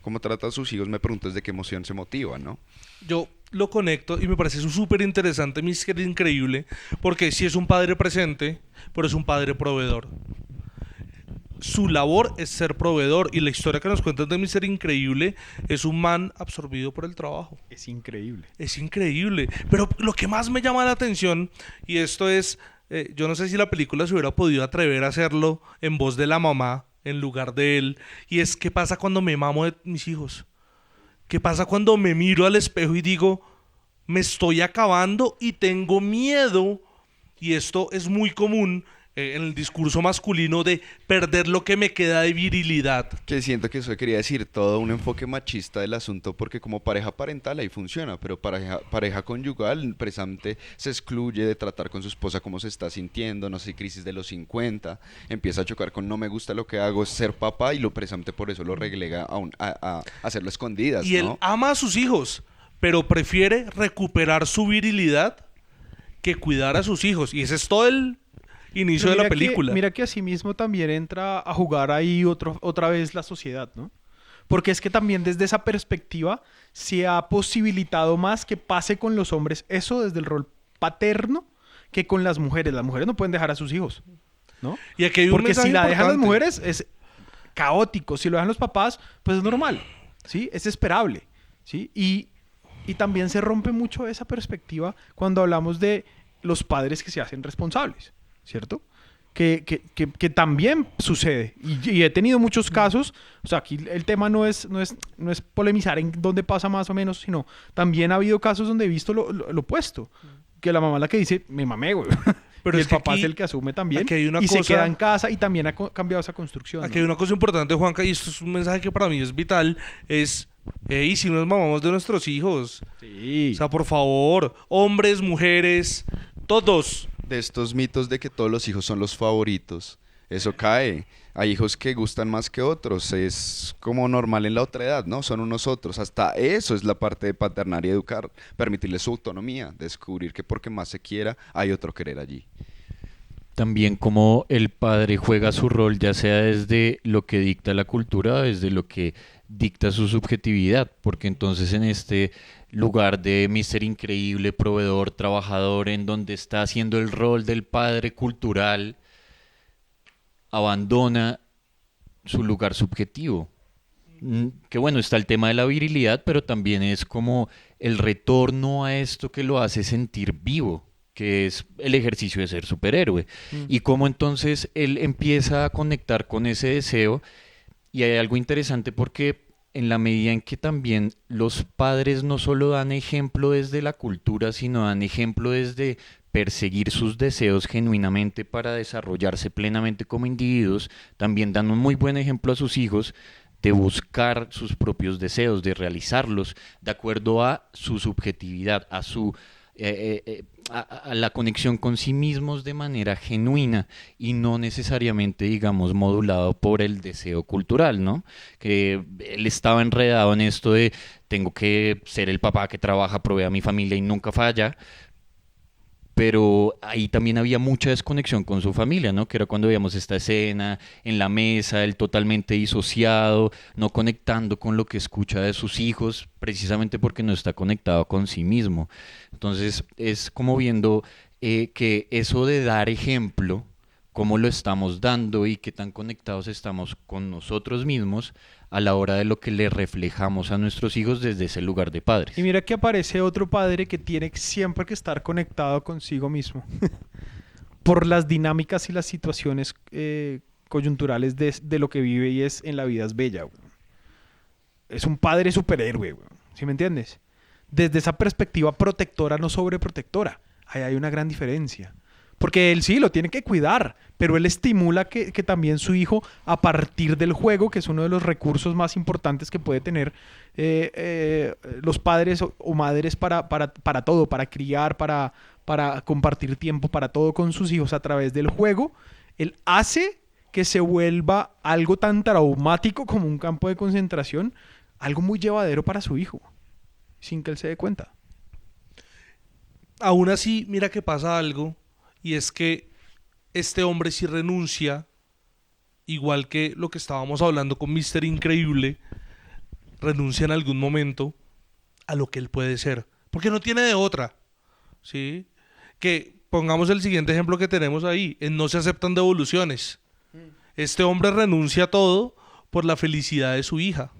cómo trata a sus hijos, me pregunto desde qué emoción se motiva, ¿no? Yo lo conecto y me parece súper interesante, Mister Increíble, porque sí es un padre presente, pero es un padre proveedor. Su labor es ser proveedor, y la historia que nos cuentan de Mister Increíble es un man absorbido por el trabajo. Es increíble. Es increíble. Pero lo que más me llama la atención, y esto es, yo no sé si la película se hubiera podido atrever a hacerlo en voz de la mamá en lugar de él, y es qué pasa cuando me mamo de mis hijos. ¿Qué pasa cuando me miro al espejo y digo, me estoy acabando y tengo miedo? Y esto es muy común en el discurso masculino, de perder lo que me queda de virilidad. Que siento que eso quería decir todo un enfoque machista del asunto, porque como pareja parental ahí funciona, pero pareja conyugal precisamente se excluye de tratar con su esposa cómo se está sintiendo, no sé, crisis de los 50, empieza a chocar con no me gusta lo que hago, es ser papá, y precisamente por eso lo relega a hacerlo escondidas, y ¿no? él ama a sus hijos, pero prefiere recuperar su virilidad que cuidar a sus hijos, y ese es todo el inicio de la película. Mira que asimismo también entra a jugar ahí otra vez la sociedad, ¿no? Porque es que también desde esa perspectiva se ha posibilitado más que pase con los hombres eso desde el rol paterno que con las mujeres. Las mujeres no pueden dejar a sus hijos, ¿no? Y aquí hay un porque si la mensaje dejan las importante. mujeres es caótico. Si lo dejan los papás, pues es normal, ¿sí? Es esperable, ¿sí? Y también se rompe mucho esa perspectiva cuando hablamos de los padres que se hacen responsables, ¿cierto? Que también sucede. Y he tenido muchos casos. O sea, aquí el tema no es polemizar en dónde pasa más o menos, sino también ha habido casos donde he visto lo opuesto. Que la mamá es la que dice, me mamé, güey. Pero y es el que papá aquí- es el que asume también. aquí hay una y se cosa- queda en casa y también ha cambiado esa construcción. Aquí ¿no? hay una cosa importante, Juanca, y esto es un mensaje que para mí es vital, es, hey, si nos mamamos de nuestros hijos. Sí. O sea, por favor, hombres, mujeres, todos. De estos mitos de que todos los hijos son los favoritos, eso cae. Hay hijos que gustan más que otros, es como normal en la otra edad, ¿no? Son unos otros. Hasta eso es la parte de paternar y educar, permitirles su autonomía, descubrir que porque más se quiera hay otro querer allí. también cómo el padre juega su rol, ya sea desde lo que dicta la cultura, desde lo que dicta su subjetividad, porque entonces en este lugar de Mister Increíble, proveedor, trabajador, en donde está haciendo el rol del padre cultural, abandona su lugar subjetivo. Que bueno, está el tema de la virilidad, pero también es como el retorno a esto que lo hace sentir vivo, que es el ejercicio de ser superhéroe. Y cómo entonces él empieza a conectar con ese deseo. Y hay algo interesante porque en la medida en que también los padres no solo dan ejemplo desde la cultura, sino dan ejemplo desde perseguir sus deseos genuinamente para desarrollarse plenamente como individuos, también dan un muy buen ejemplo a sus hijos de buscar sus propios deseos, de realizarlos de acuerdo a su subjetividad, a su a la conexión con sí mismos de manera genuina y no necesariamente, digamos, modulado por el deseo cultural, ¿no? Que él estaba enredado en esto de tengo que ser el papá que trabaja, provee a mi familia y nunca falla, pero ahí también había mucha desconexión con su familia, ¿no? Que era cuando veíamos esta escena en la mesa, él totalmente disociado, no conectando con lo que escucha de sus hijos, precisamente porque no está conectado con sí mismo. Entonces es como viendo que eso de dar ejemplo, cómo lo estamos dando y qué tan conectados estamos con nosotros mismos a la hora de lo que le reflejamos a nuestros hijos desde ese lugar de padres. Y mira que aparece otro padre que tiene siempre que estar conectado consigo mismo por las dinámicas y las situaciones coyunturales de lo que vive y es en la vida es bella. Güey. Es un padre superhéroe, güey. ¿Sí me entiendes? Desde esa perspectiva protectora, no sobreprotectora. Ahí hay una gran diferencia. Porque él sí lo tiene que cuidar, pero él estimula que también su hijo, a partir del juego, que es uno de los recursos más importantes que puede tener los padres o madres para todo, para criar, para compartir tiempo, para todo con sus hijos a través del juego, él hace que se vuelva algo tan traumático como un campo de concentración, algo muy llevadero para su hijo, sin que él se dé cuenta. Aún así, mira que pasa algo. Y es que este hombre sí renuncia, igual que lo que estábamos hablando con Mister Increíble, renuncia en algún momento a lo que él puede ser. Porque no tiene de otra. ¿Sí? Que pongamos el siguiente ejemplo que tenemos ahí. En No se aceptan devoluciones. Este hombre renuncia a todo por la felicidad de su hija.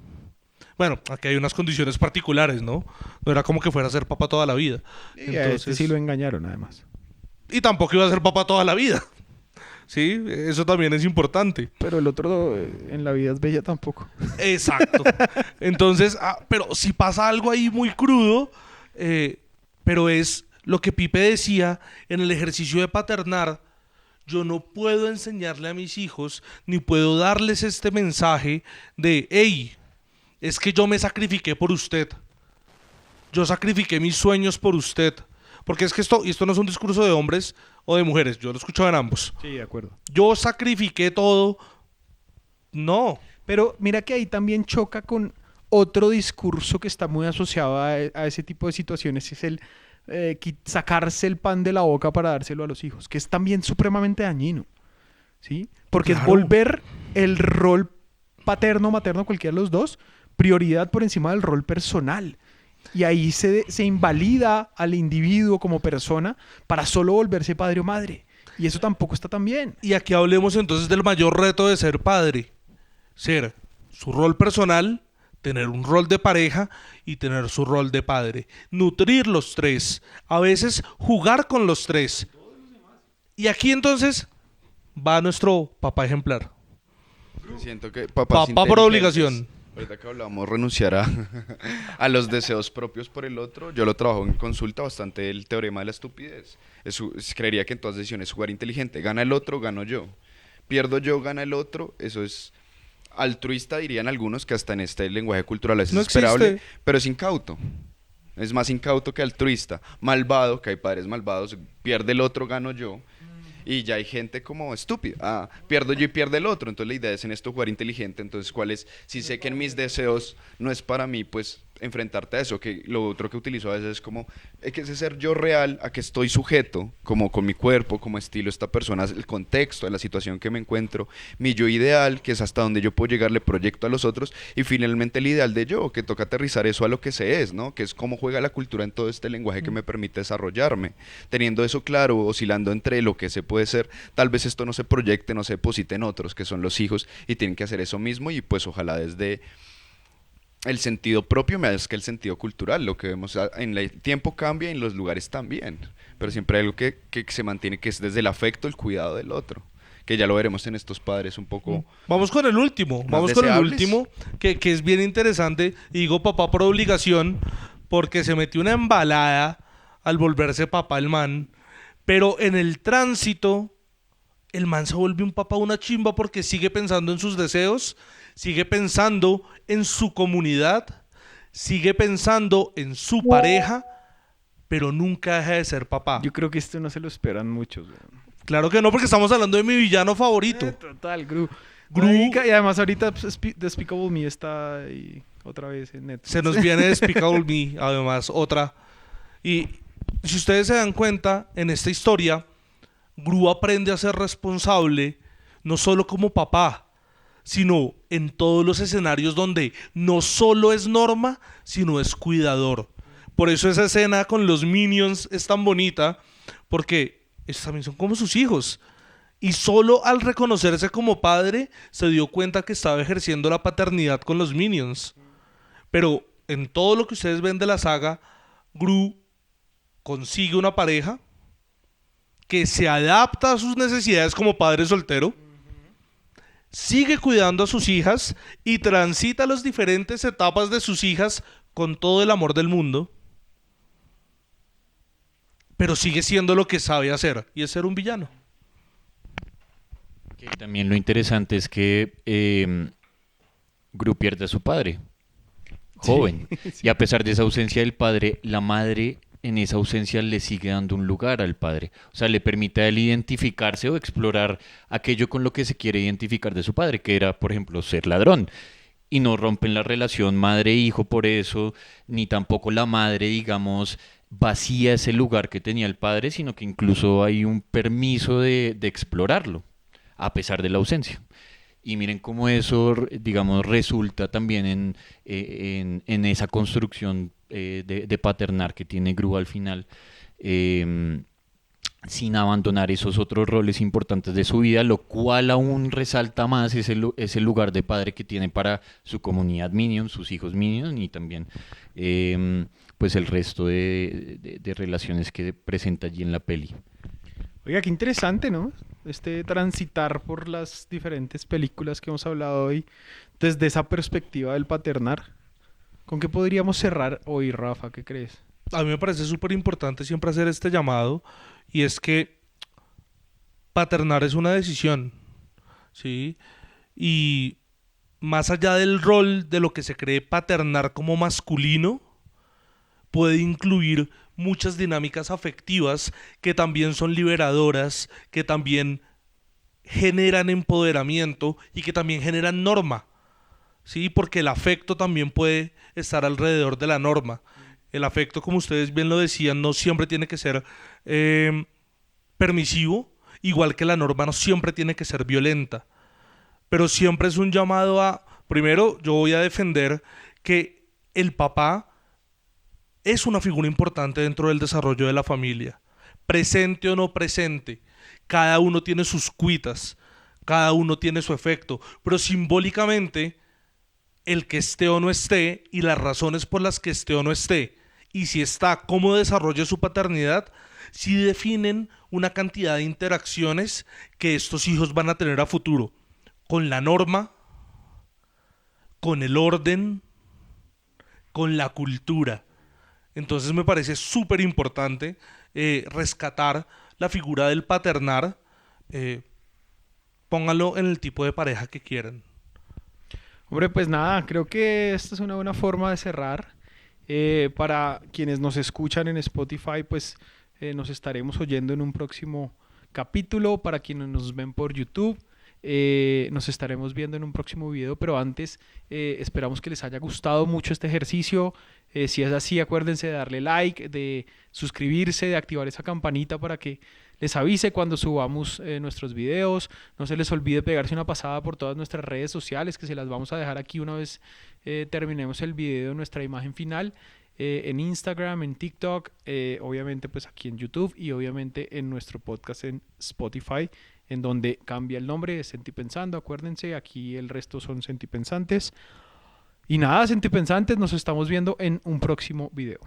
Bueno, aquí hay unas condiciones particulares, ¿no? No era como que fuera a ser papá toda la vida. Y a este sí lo engañaron, además. Y tampoco iba a ser papá toda la vida. Sí, eso también es importante. Pero el otro en la vida es bella tampoco. Exacto. Entonces, pero si pasa algo ahí muy crudo, pero es lo que Pipe decía en el ejercicio de paternar. Yo no puedo enseñarle a mis hijos, ni puedo darles este mensaje de, hey, es que yo me sacrifiqué por usted. Yo sacrifiqué mis sueños por usted. Porque es que esto no es un discurso de hombres o de mujeres, yo lo he escuchado en ambos. Sí, de acuerdo. Yo sacrifiqué todo. No. Pero mira que ahí también choca con otro discurso que está muy asociado a ese tipo de situaciones, es el sacarse el pan de la boca para dárselo a los hijos, que es también supremamente dañino, ¿sí? Porque Claro. es volver el rol paterno, materno, cualquiera de los dos, prioridad por encima del rol personal. Y ahí se invalida al individuo como persona para solo volverse padre o madre. Y eso tampoco está tan bien. Y aquí hablemos entonces del mayor reto de ser padre. Ser su rol personal, tener un rol de pareja y tener su rol de padre. Nutrir los tres. A veces jugar con los tres. Y aquí entonces va nuestro papá ejemplar. Siento que Papá por obligación. Ahorita que hablamos renunciar a los deseos propios por el otro, yo lo trabajo en consulta bastante el teorema de la estupidez. Creería que en todas decisiones jugar inteligente. Gana el otro, gano yo. Pierdo yo, gana el otro. Eso es altruista, dirían algunos, que hasta en este lenguaje cultural es No esperable, existe. pero es incauto. Es más incauto que altruista. Malvado, que hay padres malvados, pierde el otro, gano yo. Y ya hay gente como estúpida. Pierdo yo y pierde el otro. Entonces la idea es en esto jugar inteligente. Entonces, ¿cuál es? Si sé que en mis deseos no es para mí, pues enfrentarte a eso, que lo otro que utilizo a veces es como, es que ese ser yo real a que estoy sujeto, como con mi cuerpo, como estilo esta persona, el contexto de la situación que me encuentro, mi yo ideal, que es hasta donde yo puedo llegar, le proyecto a los otros, y finalmente el ideal de yo, que toca aterrizar eso a lo que se es, ¿no? Que es cómo juega la cultura en todo este lenguaje que me permite desarrollarme. Teniendo eso claro, oscilando entre lo que se puede ser, tal vez esto no se proyecte, no se deposite en otros, que son los hijos, y tienen que hacer eso mismo, y pues ojalá desde el sentido propio más que el sentido cultural. Lo que vemos en el tiempo cambia y en los lugares también, pero siempre hay algo que se mantiene, que es desde el afecto, el cuidado del otro, que ya lo veremos en estos padres un poco. Vamos con el último, que es bien interesante. Y digo papá por obligación, porque se metió una embalada al volverse papá el man, pero en el tránsito el man se vuelve un papá una chimba porque sigue pensando en sus deseos, sigue pensando en su comunidad, sigue pensando en su pareja, pero nunca deja de ser papá. Yo creo que esto no se lo esperan muchos. Claro que no, porque estamos hablando de mi villano favorito. Total, Gru. Gru. Y además ahorita pues, Despicable Me está ahí otra vez en Netflix. Se nos viene Despicable Me, además, otra. Y si ustedes se dan cuenta, en esta historia, Gru aprende a ser responsable, no solo como papá, sino en todos los escenarios donde no solo es norma, sino es cuidador. Por eso esa escena con los Minions es tan bonita, porque ellos también son como sus hijos. Y solo al reconocerse como padre, se dio cuenta que estaba ejerciendo la paternidad con los Minions. Pero en todo lo que ustedes ven de la saga, Gru consigue una pareja que se adapta a sus necesidades como padre soltero, sigue cuidando a sus hijas y transita las diferentes etapas de sus hijas con todo el amor del mundo, pero sigue siendo lo que sabe hacer, y es ser un villano. Que también lo interesante es que Gru pierde a su padre, joven, y a pesar de esa ausencia del padre, la madre en esa ausencia le sigue dando un lugar al padre. O sea, le permite a él identificarse o explorar aquello con lo que se quiere identificar de su padre, que era, por ejemplo, ser ladrón. Y no rompen la relación madre-hijo por eso, ni tampoco la madre, digamos, vacía ese lugar que tenía el padre, sino que incluso hay un permiso de explorarlo, a pesar de la ausencia. Y miren cómo eso, digamos, resulta también en esa construcción de paternar que tiene Gru al final, sin abandonar esos otros roles importantes de su vida, lo cual aún resalta más ese lugar de padre que tiene para su comunidad Minion, sus hijos Minion, y también pues el resto de relaciones que presenta allí en la peli. Oiga, qué interesante, ¿no? Transitar por las diferentes películas que hemos hablado hoy desde esa perspectiva del paternar. ¿Con qué podríamos cerrar hoy, Rafa? ¿Qué crees? A mí me parece súper importante siempre hacer este llamado, y es que paternar es una decisión, ¿sí? Y más allá del rol de lo que se cree paternar como masculino, puede incluir muchas dinámicas afectivas que también son liberadoras, que también generan empoderamiento y que también generan norma, ¿sí? Porque el afecto también puede estar alrededor de la norma. El afecto, como ustedes bien lo decían, no siempre tiene que ser permisivo, igual que la norma no siempre tiene que ser violenta. Pero siempre es un llamado a, primero, yo voy a defender que el papá es una figura importante dentro del desarrollo de la familia. Presente o no presente, cada uno tiene sus cuitas, cada uno tiene su efecto, pero simbólicamente el que esté o no esté y las razones por las que esté o no esté, y si está, cómo desarrolla su paternidad, sí definen una cantidad de interacciones que estos hijos van a tener a futuro, con la norma, con el orden, con la cultura. Entonces me parece súper importante rescatar la figura del paternar, pónganlo en el tipo de pareja que quieran. Hombre, pues nada, creo que esta es una buena forma de cerrar. Para quienes nos escuchan en Spotify, pues nos estaremos oyendo en un próximo capítulo. Para quienes nos ven por YouTube, Nos estaremos viendo en un próximo video, pero antes esperamos que les haya gustado mucho este ejercicio. Si es así, acuérdense de darle like, de suscribirse, de activar esa campanita para que les avise cuando subamos nuestros videos. No se les olvide pegarse una pasada por todas nuestras redes sociales, que se las vamos a dejar aquí una vez terminemos el video, nuestra imagen final. En Instagram, en TikTok, obviamente pues aquí en YouTube y obviamente en nuestro podcast en Spotify, en donde cambia el nombre de Sentipensando. Acuérdense, aquí el resto son Sentipensantes. Y nada, Sentipensantes, nos estamos viendo en un próximo video.